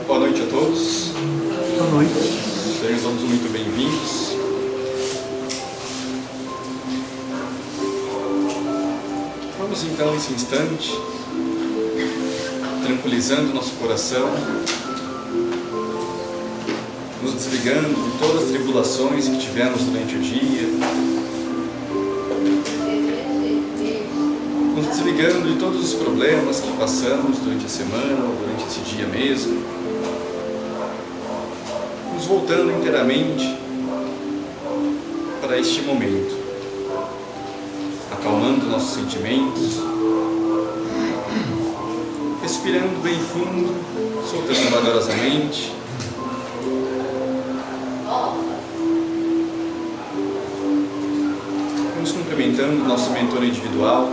Boa noite a todos. Boa noite. Sejam todos muito bem-vindos. Vamos então, nesse instante, tranquilizando nosso coração, nos desligando de todas as tribulações que tivemos durante o dia, nos desligando de todos os problemas que passamos durante a semana, ou durante esse dia mesmo, nos voltando inteiramente para este momento, acalmando nossos sentimentos, respirando bem fundo, soltando vagarosamente. Vamos cumprimentando nosso mentor individual,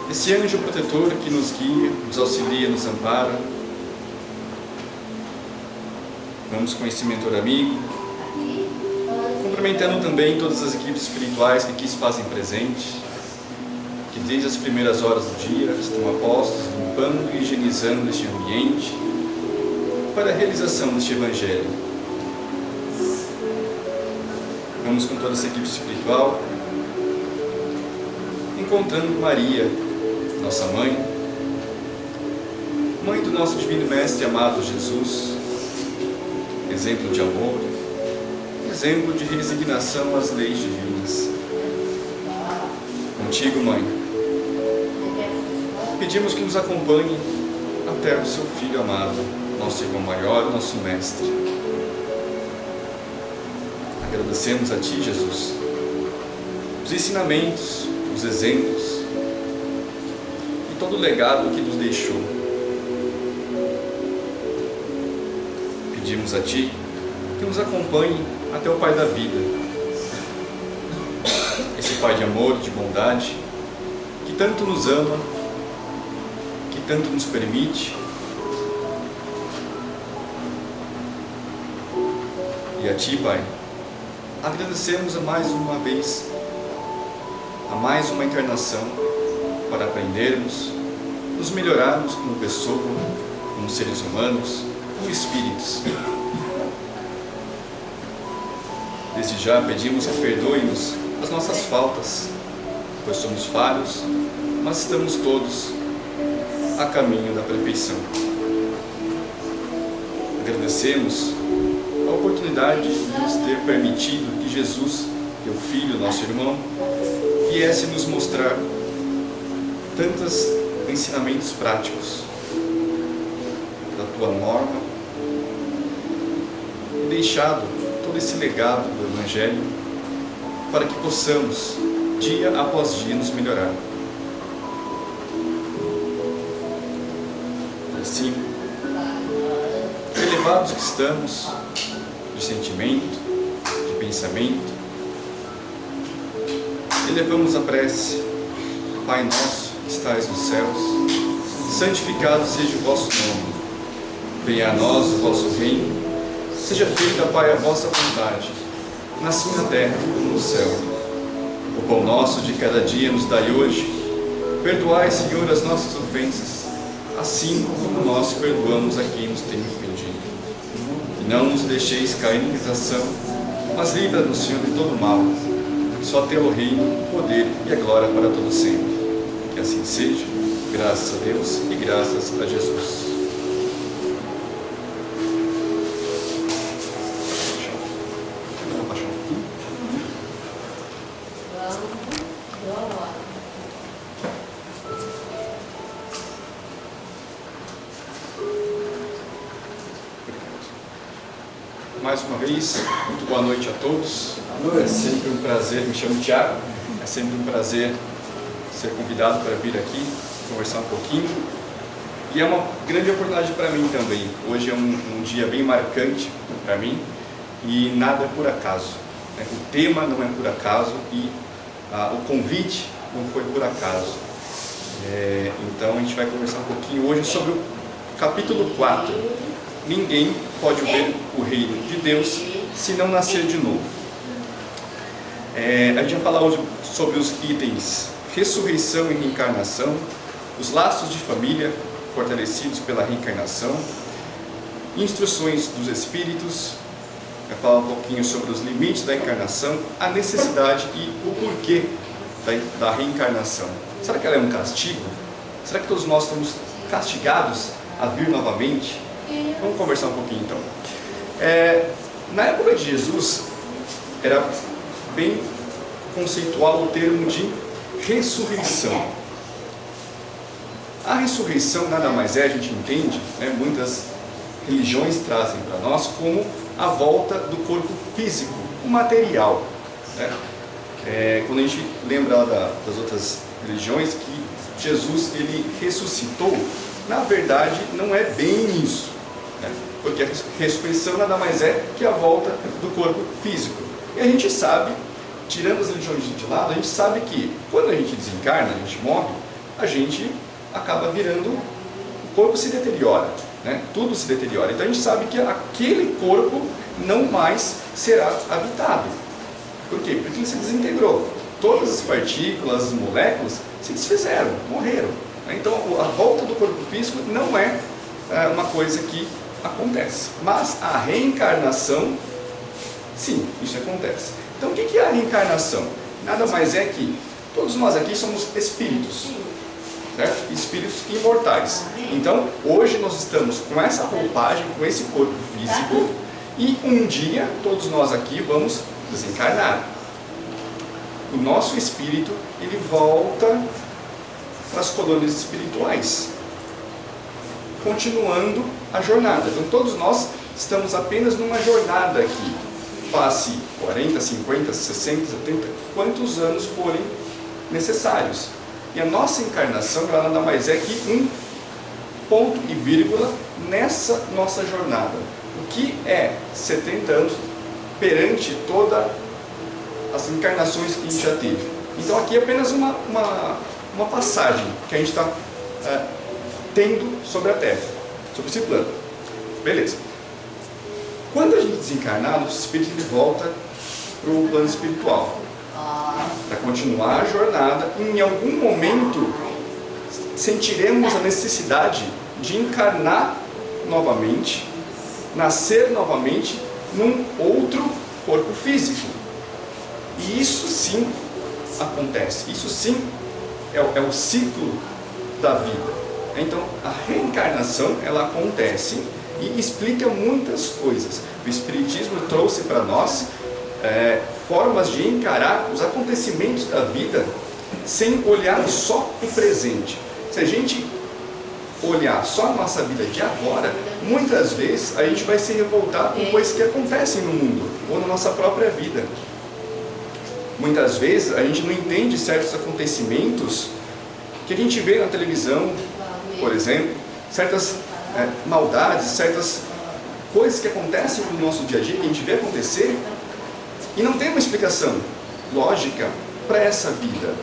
esse anjo protetor que nos guia, nos auxilia, nos ampara. Vamos com esse mentor amigo, cumprimentando também todas as equipes espirituais que aqui se fazem presente, que desde as primeiras horas do dia estão a postos, limpando e higienizando este ambiente para a realização deste Evangelho. Vamos com toda essa equipe espiritual, encontrando Maria, nossa mãe, mãe do nosso Divino Mestre amado Jesus, exemplo de amor, exemplo de resignação às leis divinas. Contigo, mãe, pedimos que nos acompanhe até o seu Filho amado, nosso irmão maior, nosso Mestre. Agradecemos a Ti, Jesus, os ensinamentos, os exemplos e todo o legado que nos deixou. Pedimos a Ti que nos acompanhe até o Pai da vida, esse Pai de amor, de bondade, que tanto nos ama, que tanto nos permite. E a Ti, Pai, agradecemos a mais uma vez, a mais uma encarnação, para aprendermos, nos melhorarmos como pessoa, como seres humanos, como espíritos. Desde já pedimos que perdoe-nos as nossas faltas, pois somos falhos, mas estamos todos a caminho da perfeição. Agradecemos a oportunidade de nos ter permitido que Jesus, Teu Filho, nosso irmão, viesse nos mostrar tantos ensinamentos práticos da Tua norma e deixado todo esse legado do Evangelho para que possamos, dia após dia, nos melhorar. E assim, elevados que estamos de sentimento, de pensamento, elevamos a prece: Pai nosso que estais nos céus, santificado seja o vosso nome. Venha a nós o vosso reino. Seja feita, Pai, a vossa vontade, assim na terra como no céu. O pão nosso de cada dia nos dai hoje. Perdoai, Senhor, as nossas ofensas, assim como nós perdoamos a quem nos tem ofendido. E não nos deixeis cair em tentação, mas livra-nos, Senhor, de todo mal. Só Teu o reino, o poder e a glória para todo sempre. Que assim seja, graças a Deus e graças a Jesus. Mais uma vez, muito boa noite a todos. É sempre um prazer, me chamo Tiago, é sempre um prazer ser convidado para vir aqui, conversar um pouquinho. E é uma grande oportunidade para mim também. Hoje é um dia bem marcante para mim e nada é por acaso. O tema não é por acaso e o convite não foi por acaso. Então a gente vai conversar um pouquinho hoje sobre o capítulo 4. Ninguém pode ver o reino de Deus se não nascer de novo. A gente vai falar hoje sobre os itens ressurreição e reencarnação, os laços de família, fortalecidos pela reencarnação, instruções dos espíritos, vai falar um pouquinho sobre os limites da encarnação, a necessidade e o porquê da reencarnação. Será que ela é um castigo? Será que todos nós estamos castigados a vir novamente? Vamos conversar um pouquinho então. Na época de Jesus, era bem conceitual o termo de ressurreição. A ressurreição nada mais é, a gente entende, né, muitas religiões trazem para nós como a volta do corpo físico, o material, né? Quando a gente lembra das outras religiões que Jesus ele ressuscitou, na verdade não é bem isso, né? Porque a ressurreição nada mais é que a volta do corpo físico. E a gente sabe, tirando as religiões de lado, a gente sabe que quando a gente desencarna, a gente morre, a gente acaba virando, o corpo se deteriora, né? Tudo se deteriora. Então a gente sabe que aquele corpo não mais será habitado. Por quê? Porque ele se desintegrou. Todas as partículas, as moléculas se desfizeram, morreram. Então a volta do corpo físico não é uma coisa que acontece. Mas a reencarnação, sim, isso acontece. Então o que é a reencarnação? Nada mais é que todos nós aqui somos espíritos, certo? Espíritos imortais. Então hoje nós estamos com essa roupagem, com esse corpo físico, e um dia todos nós aqui vamos desencarnar. O nosso espírito ele volta para as colônias espirituais, continuando a jornada. Então todos nós estamos apenas numa jornada aqui. Passe 40, 50, 60, 70, quantos anos forem necessários. E a nossa encarnação ela nada mais é que um ponto e vírgula nessa nossa jornada. O que é 70 anos perante todas as encarnações que a gente já teve? Então aqui é apenas uma passagem que a gente está tendo sobre a Terra, sobre esse plano. Beleza. Quando a gente desencarnar, o nosso espírito ele volta para o plano espiritual, para continuar a jornada. Em algum momento sentiremos a necessidade de encarnar novamente, nascer novamente num outro corpo físico. E isso sim acontece, isso sim é o ciclo da vida. Então a reencarnação ela acontece e explica muitas coisas. O Espiritismo trouxe para nós formas de encarar os acontecimentos da vida sem olhar só o presente. Se a gente olhar só a nossa vida de agora, muitas vezes a gente vai se revoltar com coisas que acontecem no mundo ou na nossa própria vida. Muitas vezes a gente não entende certos acontecimentos que a gente vê na televisão, por exemplo, certas maldades, certas coisas que acontecem no nosso dia a dia, que a gente vê acontecer, e não tem uma explicação lógica para essa vida,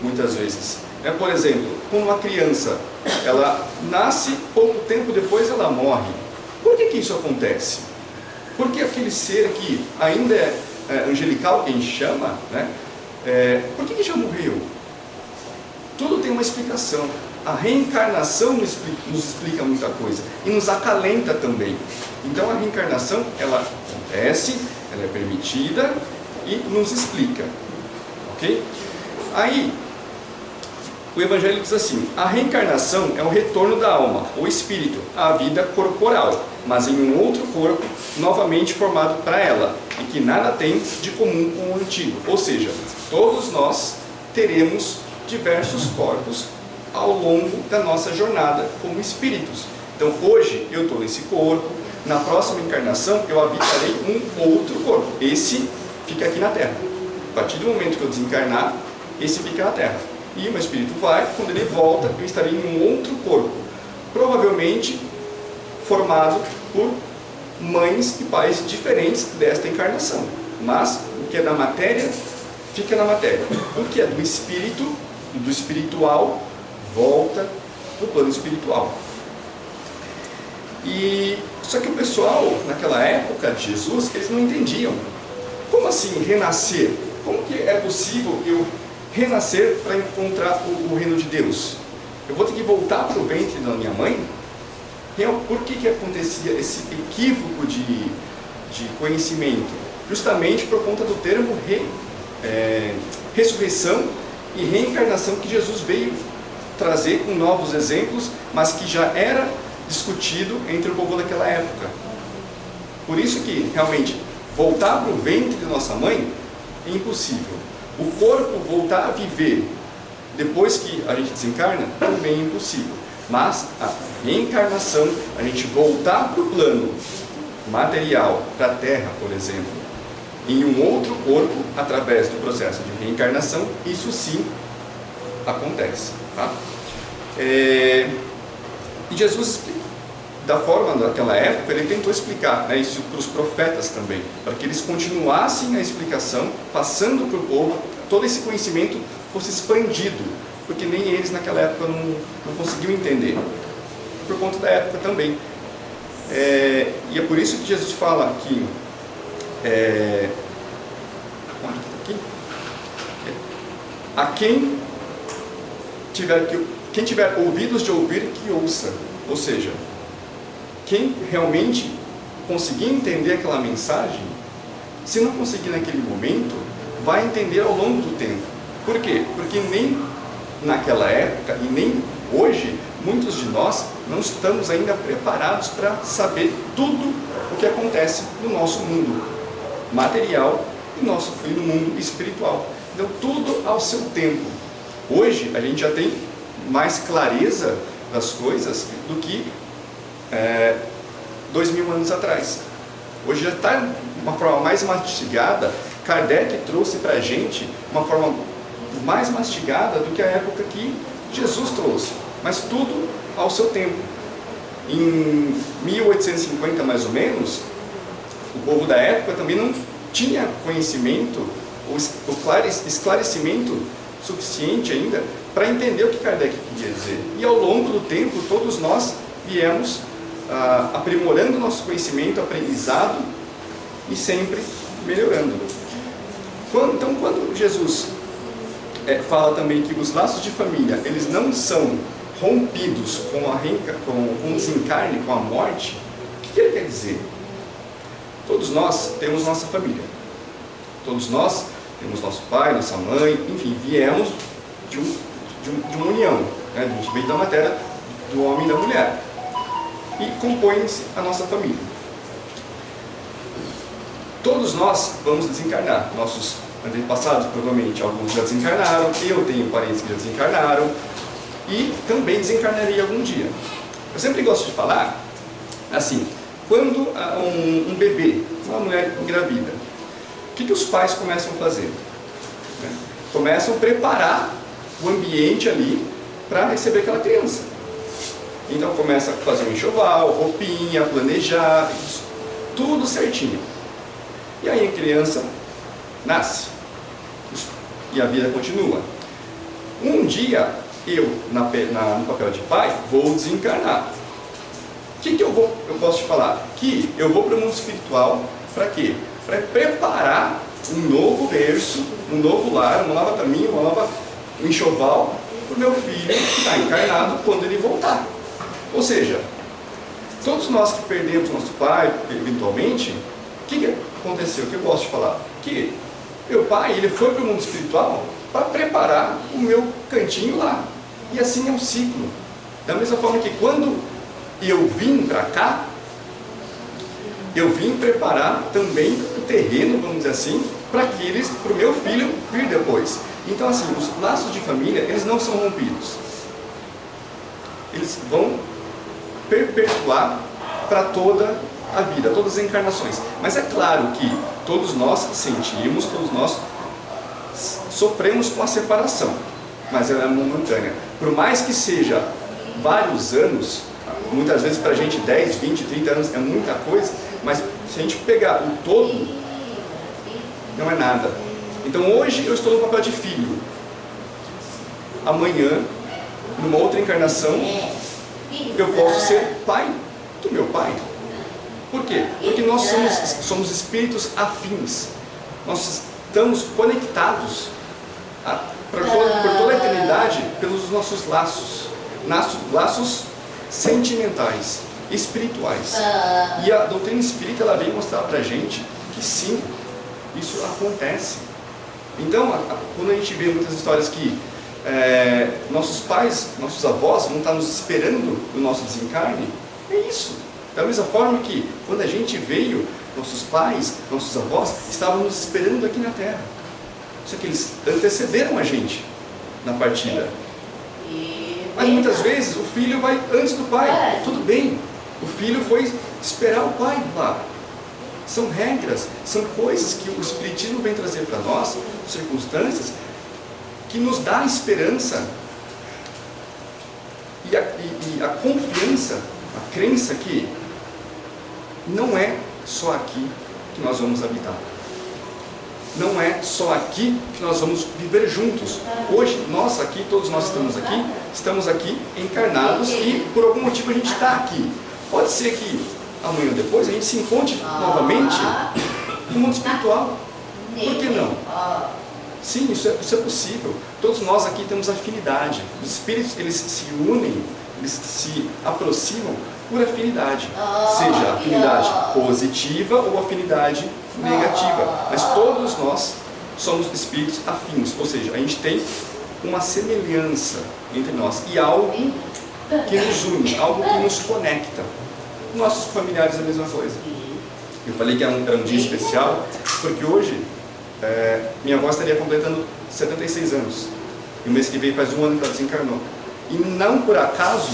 muitas vezes. Por exemplo, quando uma criança, ela nasce, pouco tempo depois ela morre. Por que isso acontece? Porque aquele ser que ainda é angelical, que a gente chama, né? Por que já morreu? Tudo tem uma explicação. A reencarnação nos explica muita coisa e nos acalenta também. Então a reencarnação ela acontece, ela é permitida e nos explica, ok? Aí o Evangelho diz assim: a reencarnação é o retorno da alma, ou espírito, à vida corporal, mas em um outro corpo novamente formado para ela, e que nada tem de comum com o antigo. Ou seja, todos nós teremos diversos corpos ao longo da nossa jornada como espíritos. Então hoje eu estou nesse corpo, na próxima encarnação eu habitarei um outro corpo. Esse fica aqui na Terra. A partir do momento que eu desencarnar, esse fica na Terra. E o meu espírito vai, quando ele volta, eu estarei em um outro corpo, provavelmente formado por mães e pais diferentes desta encarnação. Mas o que é da matéria, fica na matéria. O que é do espírito, do espiritual, volta para o plano espiritual. Só que o pessoal, naquela época de Jesus, eles não entendiam. Como assim renascer? Como que é possível eu renascer para encontrar o reino de Deus? eu vou ter que voltar para o ventre da minha mãe? Por que acontecia esse equívoco de conhecimento? Justamente por conta do termo ressurreição e reencarnação que Jesus veio trazer com novos exemplos, mas que já era discutido entre o povo daquela época. Por isso que, realmente, voltar para o ventre de nossa mãe é impossível. O corpo voltar a viver depois que a gente desencarna também é impossível. Mas a reencarnação, a gente voltar para o plano material, para a Terra, por exemplo, em um outro corpo, através do processo de reencarnação, isso sim acontece. Tá? E Jesus, da forma daquela época, ele tentou explicar, né, isso para os profetas também, para que eles continuassem a explicação, passando para o povo, todo esse conhecimento fosse expandido, porque nem eles naquela época não conseguiam entender, por conta da época também. E é por isso que Jesus fala que quem tiver ouvidos de ouvir, que ouça. Ou seja, quem realmente conseguir entender aquela mensagem, se não conseguir naquele momento, vai entender ao longo do tempo. Por quê? Porque nem naquela época e nem hoje, muitos de nós não estamos ainda preparados para saber tudo o que acontece no nosso mundo material e no mundo espiritual. Então, tudo ao seu tempo. Hoje, a gente já tem mais clareza das coisas do que 2000 anos atrás. Hoje já está de uma forma mais mastigada. Kardec trouxe para a gente uma forma mais mastigada do que a época que Jesus trouxe, mas tudo ao seu tempo. Em 1850, mais ou menos, o povo da época também não tinha conhecimento ou esclarecimento suficiente ainda para entender o que Kardec queria dizer. E ao longo do tempo, todos nós viemos aprimorando nosso conhecimento, aprendizado e sempre melhorando. Então, quando Jesus fala também que os laços de família, eles não são rompidos com o desencarne, com a morte, o que ele quer dizer? Todos nós temos nossa família. Todos nós temos nosso pai, nossa mãe, enfim, viemos de uma união. Né? A gente veio da matéria do homem e da mulher. E compõe-se a nossa família. Todos nós vamos desencarnar. Nossos antepassados, provavelmente, alguns já desencarnaram. Eu tenho parentes que já desencarnaram. E também desencarnaria algum dia. Eu sempre gosto de falar, assim, quando um bebê, uma mulher engravida, o que os pais começam a fazer? Começam a preparar o ambiente ali para receber aquela criança. Então começa a fazer um enxoval, roupinha, planejar, tudo certinho. E aí a criança nasce. E a vida continua. Um dia, eu, no papel de pai, vou desencarnar. O que eu posso te falar? Que eu vou para o mundo espiritual, para quê? Para preparar um novo berço, um novo lar, uma nova caminho, um enxoval para o meu filho que está encarnado quando ele voltar. Ou seja, todos nós que perdemos nosso pai, eventualmente, o que aconteceu? O que eu gosto de falar? Que meu pai, ele foi para o mundo espiritual para preparar o meu cantinho lá. E assim é um ciclo. Da mesma forma que quando eu vim para cá, eu vim preparar também o terreno, vamos dizer assim, para o meu filho vir depois. Então, assim, os laços de família, eles não são rompidos. Eles vão perpetuar para toda a vida, todas as encarnações. Mas é claro que todos nós sentimos, todos nós sofremos com a separação, mas ela é momentânea. Por mais que seja vários anos, muitas vezes para a gente 10, 20, 30 anos é muita coisa, mas se a gente pegar o todo, não é nada. Então hoje eu estou no papel de filho. Amanhã, numa outra encarnação, eu posso ser pai do meu pai. Por quê? Porque nós somos espíritos afins. Nós estamos conectados por toda a eternidade pelos nossos laços. laços sentimentais, espirituais. E a doutrina espírita, ela vem mostrar pra gente que sim, isso acontece. Então, quando a gente vê muitas histórias que nossos pais, nossos avós vão estar nos esperando no nosso desencarne, é isso. Da mesma forma que quando a gente veio, nossos pais, nossos avós estavam nos esperando aqui na Terra. Só que eles antecederam a gente na partida. Mas muitas vezes o filho vai antes do pai. Tudo bem, o filho foi esperar o pai lá. São regras, são coisas que o Espiritismo vem trazer para nós, circunstâncias que nos dá esperança e a confiança, a crença que não é só aqui que nós vamos habitar. Não é só aqui que nós vamos viver juntos. Hoje, nós aqui, todos nós estamos aqui encarnados e por algum motivo a gente está aqui. Pode ser que amanhã ou depois a gente se encontre novamente no mundo espiritual. Por que não? Sim, isso é possível. Todos nós aqui temos afinidade. Os espíritos, eles se unem, eles se aproximam por afinidade. Seja afinidade positiva ou afinidade negativa. Mas todos nós somos espíritos afins. Ou seja, a gente tem uma semelhança entre nós. E algo que nos une, algo que nos conecta. Nossos familiares a mesma coisa. Eu falei que era um dia especial, porque hoje minha avó estaria completando 76 anos. E o mês que vem faz um ano que ela desencarnou. E não por acaso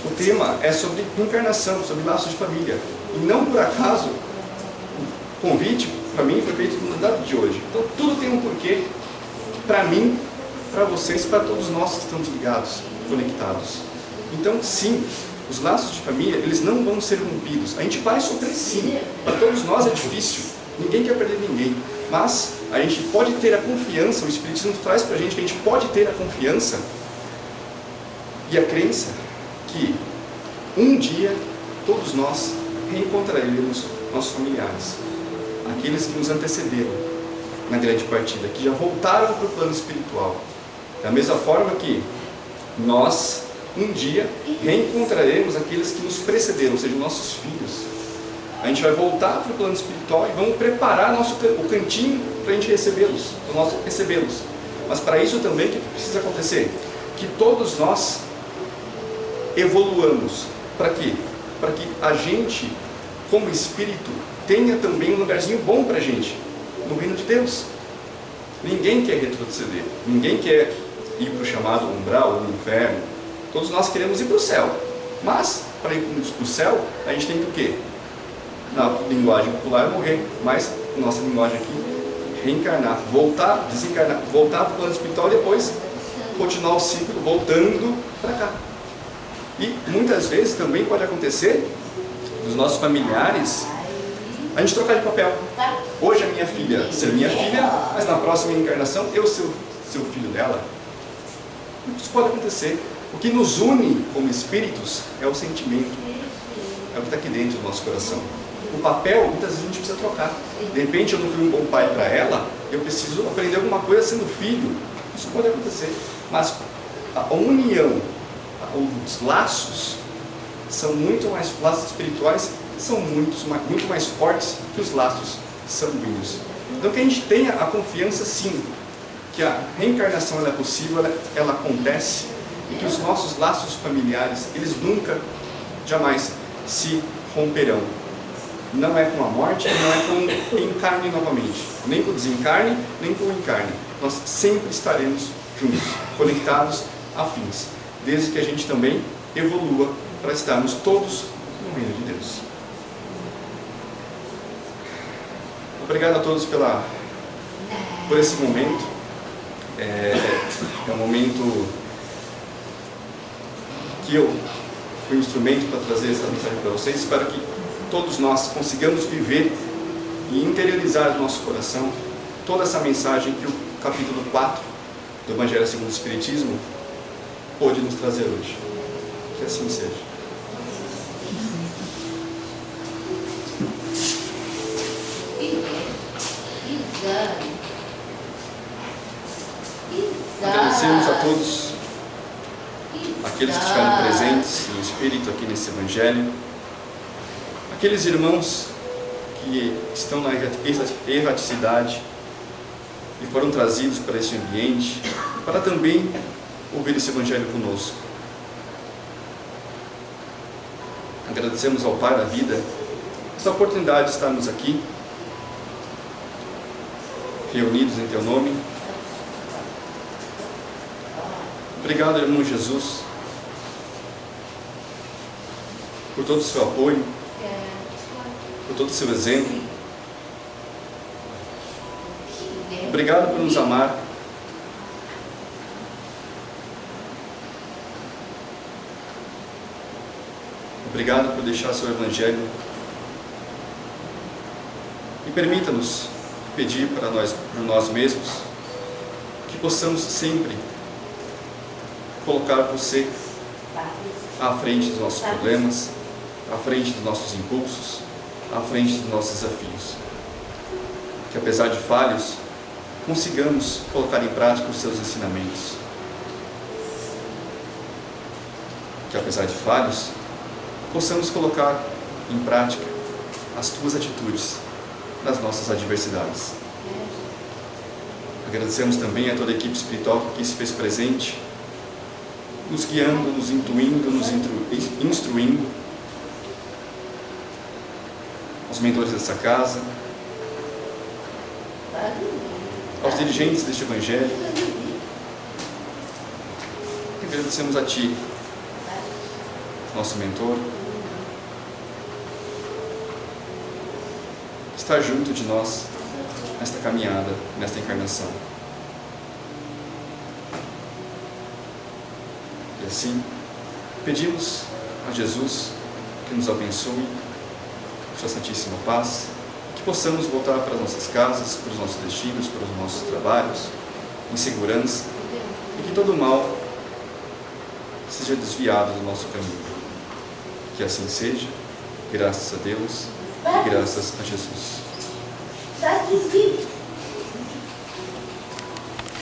o tema é sobre reencarnação, sobre laços de família. E não por acaso o convite para mim foi feito no data de hoje. Então tudo tem um porquê, para mim, para vocês, para todos nós que estamos ligados, conectados. Então sim, os laços de família, eles não vão ser rompidos. A gente vai sofrer sim. Para todos nós é difícil. Ninguém quer perder ninguém. Mas a gente pode ter a confiança, o Espiritismo traz para a gente que a gente pode ter a confiança e a crença que um dia todos nós reencontraremos nossos familiares. Aqueles que nos antecederam na grande partida, que já voltaram para o plano espiritual. Da mesma forma que nós um dia reencontraremos aqueles que nos precederam, ou seja, nossos filhos. A gente vai voltar para o plano espiritual e vamos preparar o cantinho para a gente recebê-los, Mas para isso também, o que precisa acontecer? Que todos nós evoluamos. Para quê? Para que a gente, como espírito, tenha também um lugarzinho bom para a gente, no reino de Deus. Ninguém quer retroceder, ninguém quer ir para o chamado umbral, o inferno. Todos nós queremos ir para o céu. Mas, para ir para o céu, a gente tem que o quê? Na linguagem popular, morrer. Mas, na nossa linguagem aqui, reencarnar, voltar, desencarnar, voltar para o plano espiritual e depois continuar o ciclo voltando para cá. E muitas vezes também pode acontecer dos nossos familiares a gente trocar de papel. Hoje a minha filha ser minha filha, mas na próxima encarnação eu ser o filho dela. Isso pode acontecer. O que nos une como espíritos é o sentimento, é o que está aqui dentro do nosso coração. O papel, muitas vezes a gente precisa trocar. De repente eu não fui um bom pai para ela, eu preciso aprender alguma coisa sendo filho. Isso pode acontecer. Mas a união, os laços são laços espirituais são muito mais fortes que os laços sanguíneos. Então que a gente tenha a confiança sim, que a reencarnação ela é possível, ela acontece, e que os nossos laços familiares, eles nunca, jamais se romperão. Não é com a morte, não é com o encarne novamente, nem com o desencarne, nem com o encarne. Nós sempre estaremos juntos, conectados, afins, desde que a gente também evolua para estarmos todos no reino de Deus. Obrigado a todos por esse momento. É um momento que eu fui um instrumento para trazer essa mensagem para vocês. Espero que todos nós consigamos viver e interiorizar no nosso coração toda essa mensagem que o capítulo 4 do Evangelho segundo o Espiritismo pôde nos trazer hoje. Que assim seja. Agradecemos a todos aqui aqueles que estiveram presentes no Espírito aqui nesse Evangelho, aqueles irmãos que estão na erraticidade e foram trazidos para esse ambiente para também ouvir esse Evangelho conosco. Agradecemos ao Pai da vida essa oportunidade de estarmos aqui, reunidos em Teu nome. Obrigado, irmão Jesus, por todo o seu apoio, por todo o seu exemplo. Obrigado por nos amar. Obrigado por deixar seu Evangelho. E permita-nos pedir para nós mesmos que possamos sempre colocar você à frente dos nossos problemas, à frente dos nossos impulsos, à frente dos nossos desafios. Que apesar de falhos, consigamos colocar em prática os seus ensinamentos. Que apesar de falhos, possamos colocar em prática as tuas atitudes nas nossas adversidades. Agradecemos também a toda a equipe espiritual que se fez presente, nos guiando, nos intuindo, nos instruindo, aos mentores dessa casa, aos dirigentes deste Evangelho. E agradecemos a Ti, nosso mentor, estar junto de nós nesta caminhada, nesta encarnação. E assim, pedimos a Jesus que nos abençoe, sua Santíssima Paz, que possamos voltar para as nossas casas, para os nossos destinos, para os nossos trabalhos, em segurança, e que todo mal seja desviado do nosso caminho. Que assim seja, graças a Deus e graças a Jesus.